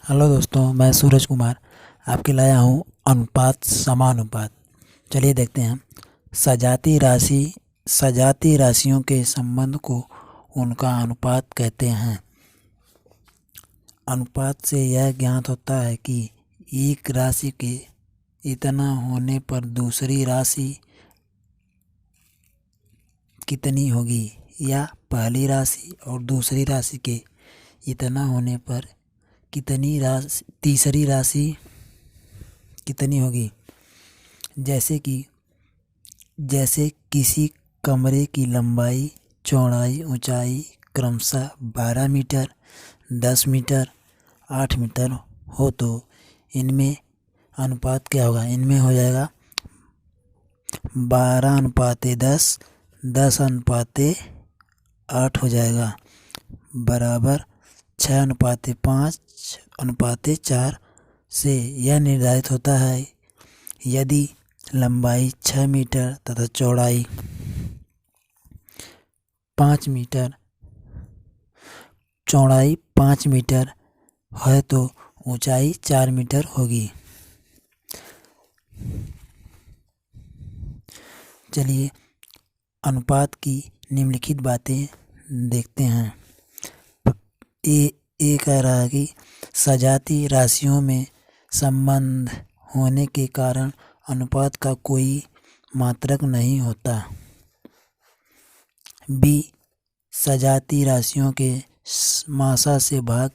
Hello दोस्तों, मैं सूरज कुमार आपके लाया हूँ अनुपात समानुपात। चलिए देखते हैं। सजाती राशियों के संबंध को उनका अनुपात कहते हैं। अनुपात से यह ज्ञात होता है कि एक राशि के इतना होने पर दूसरी राशि कितनी होगी, या पहली राशि और दूसरी राशि के इतना होने पर तीसरी राशि कितनी होगी। जैसे किसी कमरे की लंबाई, चौड़ाई, ऊंचाई क्रमशः 12 मीटर, 10 मीटर, 8 मीटर हो तो इनमें अनुपात क्या होगा। इनमें हो जाएगा 12:10, 10:8 हो जाएगा, बराबर 6:5:4 से यह निर्धारित होता है। यदि लंबाई 6 मीटर तथा चौड़ाई 5 मीटर है तो ऊंचाई 4 मीटर होगी। चलिए अनुपात की निम्नलिखित बातें देखते हैं। ये कह रहा है कि सजाती राशियों में संबंध होने के कारण अनुपात का कोई मात्रक नहीं होता। बी, सजाती राशियों के मासा से भाग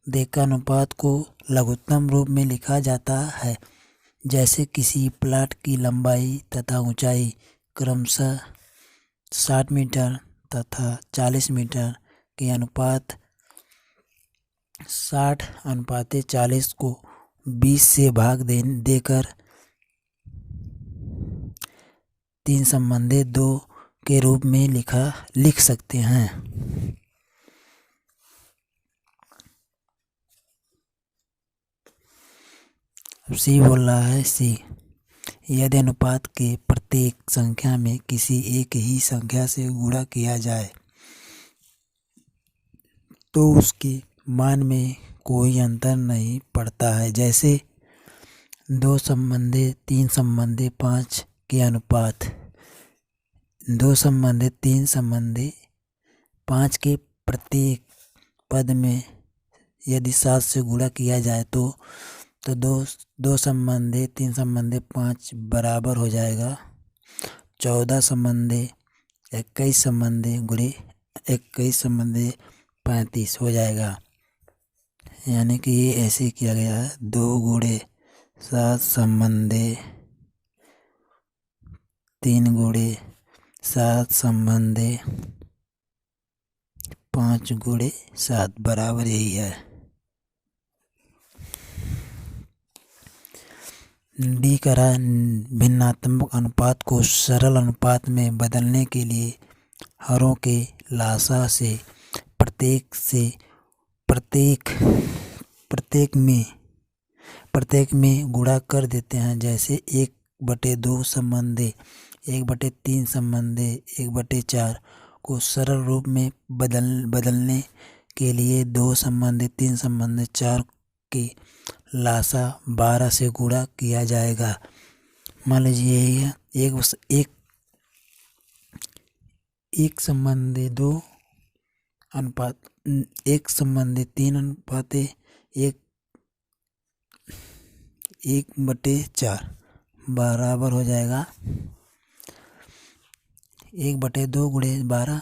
देकर अनुपात को लघुत्तम रूप में लिखा जाता है। जैसे किसी प्लाट की लंबाई तथा ऊंचाई क्रमशः 60 मीटर तथा 40 मीटर के अनुपात 60:40 को 20 से भाग देकर 3:2 के रूप में लिख सकते हैं। सी बोल रहा है, सी, यदि अनुपात के प्रत्येक संख्या में किसी एक ही संख्या से गुणा किया जाए तो उसके मान में कोई अंतर नहीं पड़ता है। जैसे 2:3:5 के अनुपात 2:3:5 के प्रत्येक पद में यदि 7 से गुणा किया जाए तो 2:3:5 बराबर हो जाएगा 14:21:21:35 हो जाएगा। यानी कि ये ऐसे किया गया है 2:3:7:5:7 बराबर यही है। डी करा, भिन्नात्मक अनुपात को सरल अनुपात में बदलने के लिए हरों के लासा से प्रत्येक में गुणा कर देते हैं। जैसे 1/2 संबंधी 1/3 संबंधी 1/4 को सरल रूप में बदलने के लिए 2:3:4 के लासा 12 से गुणा किया जाएगा। मान लीजिए यही है 1:2 अनुपात 1:3 अनुपात 1/4 बराबर हो जाएगा 1/2 × 12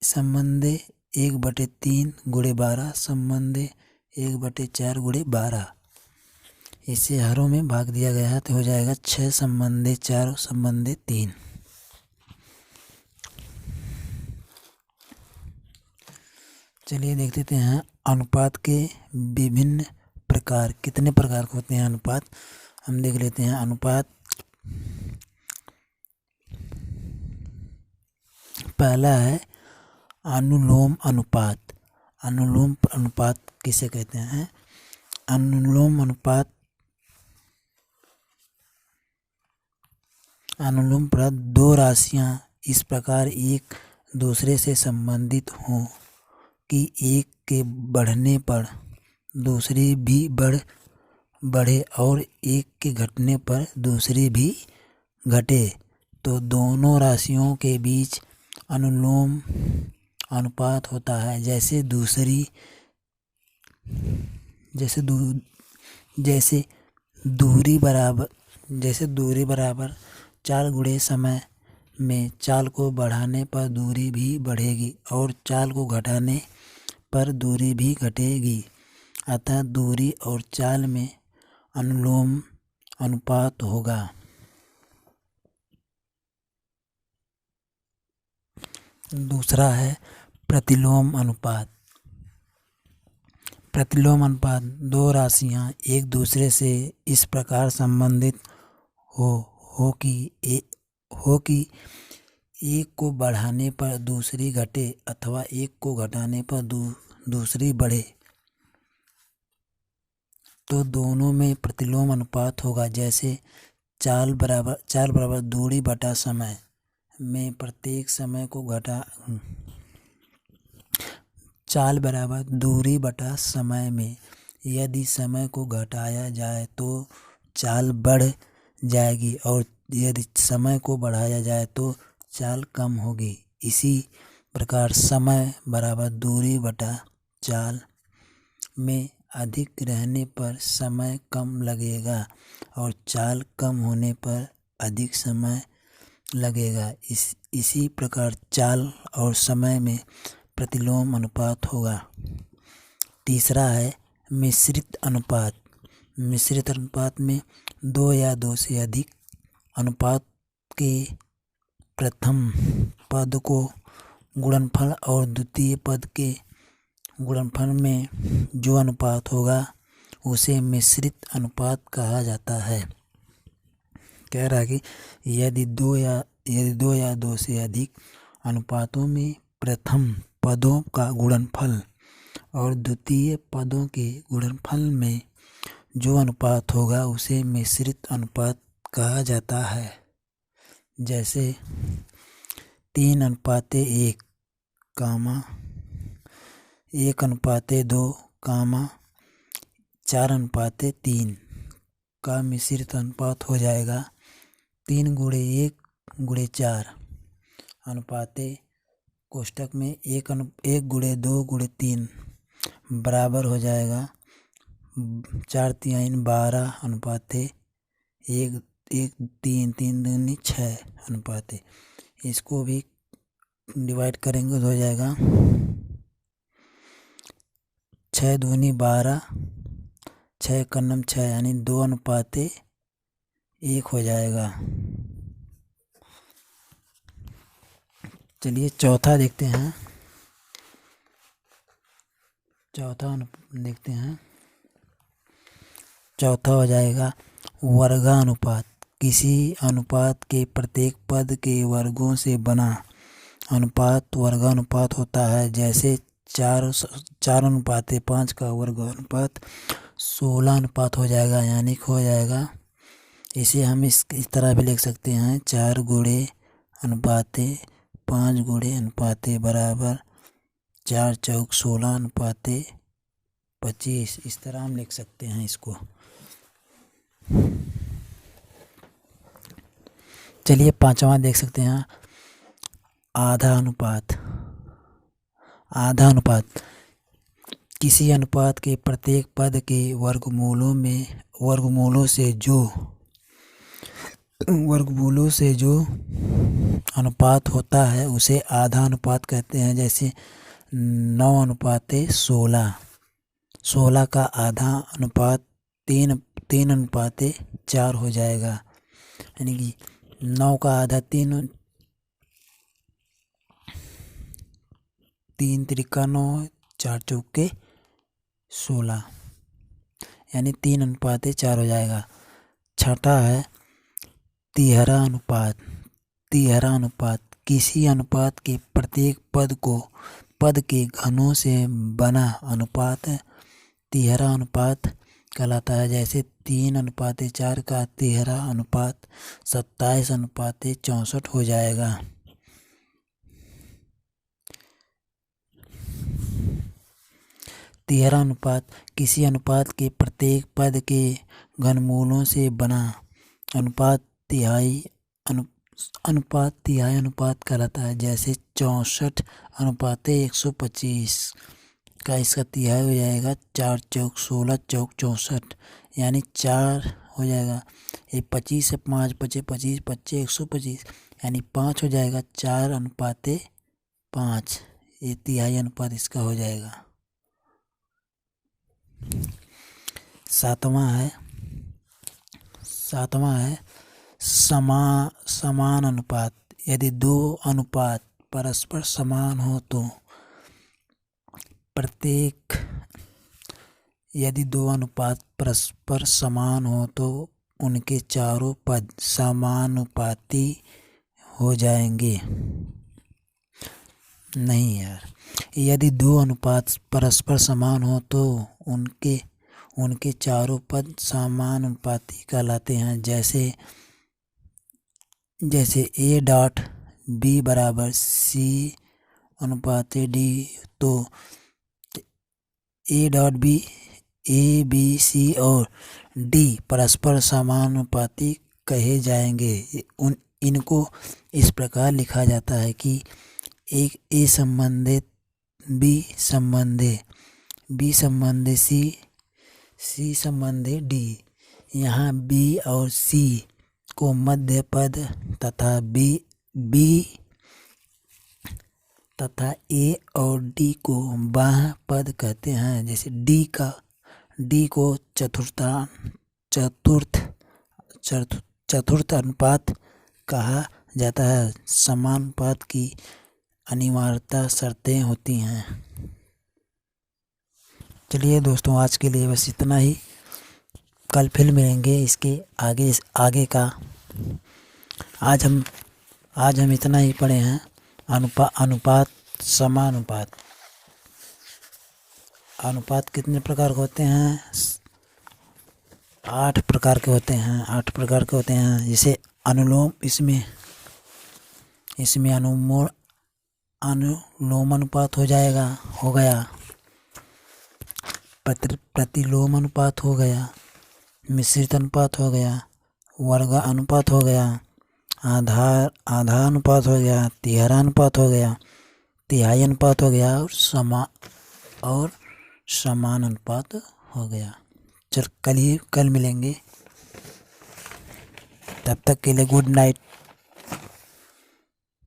संबंध 1/3 × 12 संबंध 1/4 × 12। इसे हरों में भाग दिया गया है तो हो जाएगा 6:4:3। चलिए देख लेते हैं अनुपात के विभिन्न प्रकार कितने प्रकार के होते हैं। अनुपात हम देख लेते हैं। अनुपात पहला है अनुलोम अनुपात। अनुलोम अनुपात किसे कहते हैं। अनुलोम अनुपात दो राशियां इस प्रकार एक दूसरे से संबंधित हों कि एक के बढ़ने पर दूसरी भी बढ़े और एक के घटने पर दूसरी भी घटे तो दोनों राशियों के बीच अनुलोम अनुपात होता है। जैसे दूरी बराबर चाल गुणे समय में चाल को बढ़ाने पर दूरी भी बढ़ेगी और चाल को घटाने पर दूरी भी घटेगी। अतः दूरी और चाल में अनुलोम अनुपात होगा। दूसरा है प्रतिलोम अनुपात। प्रतिलोम अनुपात दो राशियां एक दूसरे से इस प्रकार संबंधित हो कि एक को बढ़ाने पर दूसरी घटे अथवा एक को घटाने पर दूसरी बढ़े तो दोनों में प्रतिलोम अनुपात होगा। जैसे चाल बराबर दूरी बटा समय में प्रत्येक समय को चाल बराबर दूरी बटा समय में यदि समय को घटाया जाए तो चाल बढ़ जाएगी और यदि समय को बढ़ाया जाए तो चाल कम होगी। इसी प्रकार समय बराबर दूरी बटा चाल में अधिक रहने पर समय कम लगेगा और चाल कम होने पर अधिक समय लगेगा। इसी प्रकार चाल और समय में प्रतिलोम अनुपात होगा। तीसरा है मिश्रित अनुपात। मिश्रित अनुपात में दो या दो से अधिक अनुपात के प्रथम पद को गुणनफल और द्वितीय पद के गुणनफल में जो अनुपात होगा उसे मिश्रित अनुपात कहा जाता है। कह रहा है कि यदि दो या दो से अधिक अनुपातों में प्रथम पदों का गुणनफल और द्वितीय पदों के गुणनफल में जो अनुपात होगा उसे मिश्रित अनुपात कहा जाता है। जैसे 3:1, 1:2, 4:3 का मिश्रित अनुपात हो जाएगा 3:1:4 अनुपाते कोष्टक में 1:2:3 बराबर हो जाएगा 4×3 12 अनुपाते 1:3 3×2 6 अनुपाते। इसको भी डिवाइड करेंगे तो हो जाएगा 6×2 12 6×6 यानी 2:1 हो जाएगा। चलिए चौथा देखते हैं। चौथा हो जाएगा वर्गानुपात। किसी अनुपात के प्रत्येक पद के वर्गों से बना अनुपात वर्गानुपात होता है। जैसे 4:5 का वर्गानुपात 16 अनुपात हो जाएगा यानी हो जाएगा। इसे हम इस तरह भी लिख सकते हैं 4 गुणे अनुपाते 5 गुणे अनुपाते बराबर 4 चौक 16 अनुपाते 25। इस तरह हम लिख सकते हैं इसको। चलिए पांचवा देख सकते हैं आधा अनुपात। आधा अनुपात किसी अनुपात के प्रत्येक पद के वर्गमूलों से जो अनुपात होता है उसे आधा अनुपात कहते हैं। जैसे 9:16 16 का आधा अनुपात 3:4 हो जाएगा। यानी कि 9 का आधा 3 3×3 9 4 चौके 16 यानी 3:4 हो जाएगा। छठा है तिहरा अनुपात। तिहरा अनुपात किसी अनुपात के प्रत्येक पद के घनों से बना अनुपात तिहरा अनुपात कहलाता है। जैसे 3:4 का तिहरा अनुपात 27:64 हो जाएगा। तिहरा अनुपात किसी अनुपात के प्रत्येक पद के घनमूलों से बना अनुपात तिहाई अनुपात कहलाता है। जैसे 64 अनुपात 125 का इसका तिहाई हो जाएगा 4 चौक 16 चौक 64, यानी 4 हो जाएगा। ये 25 से 5 बचे 25 बच्चे 125, यानी 5 हो जाएगा। 4 अनुपात 5 ये तिहाई अनुपात इसका हो जाएगा। सातवां है समान अनुपात। यदि दो अनुपात परस्पर समान हो तो उनके चारों पद समानुपाती हो जाएंगे। नहीं यार, यदि दो अनुपात परस्पर समान हो तो उनके चारों पद समानुपाती कहलाते हैं। जैसे A डॉट B बराबर C अनुपात D, तो A dot B A B C और D परस्पर समानुपाती कहे जाएंगे। इनको इस प्रकार लिखा जाता है कि एक A संबंधित B संबंधित C संबंधित D। यहाँ B और C को मध्य पद तथा B तथा A और D को बाह्य पद कहते हैं। जैसे D को चतुर्थ अनुपात कहा जाता है। समानुपात की अनिवार्यता शर्तें होती हैं। चलिए दोस्तों, आज के लिए बस इतना ही। कल फिर मिलेंगे इसके आगे का। आज हम इतना ही पढ़े हैं। अनुपात समानुपात। अनुपात कितने प्रकार के होते हैं? 8 प्रकार के होते हैं। जैसे अनुलोम, इसमें अनुलोम अनुपात हो गया। प्रतिलोम अनुपात हो गया। मिश्रित अनुपात हो गया। वर्ग अनुपात हो गया। आधा अनुपात हो गया। तिहरा अनुपात हो गया। तिहाई अनुपात हो गया। और समान अनुपात हो गया। कल मिलेंगे। तब तक के लिए गुड नाइट।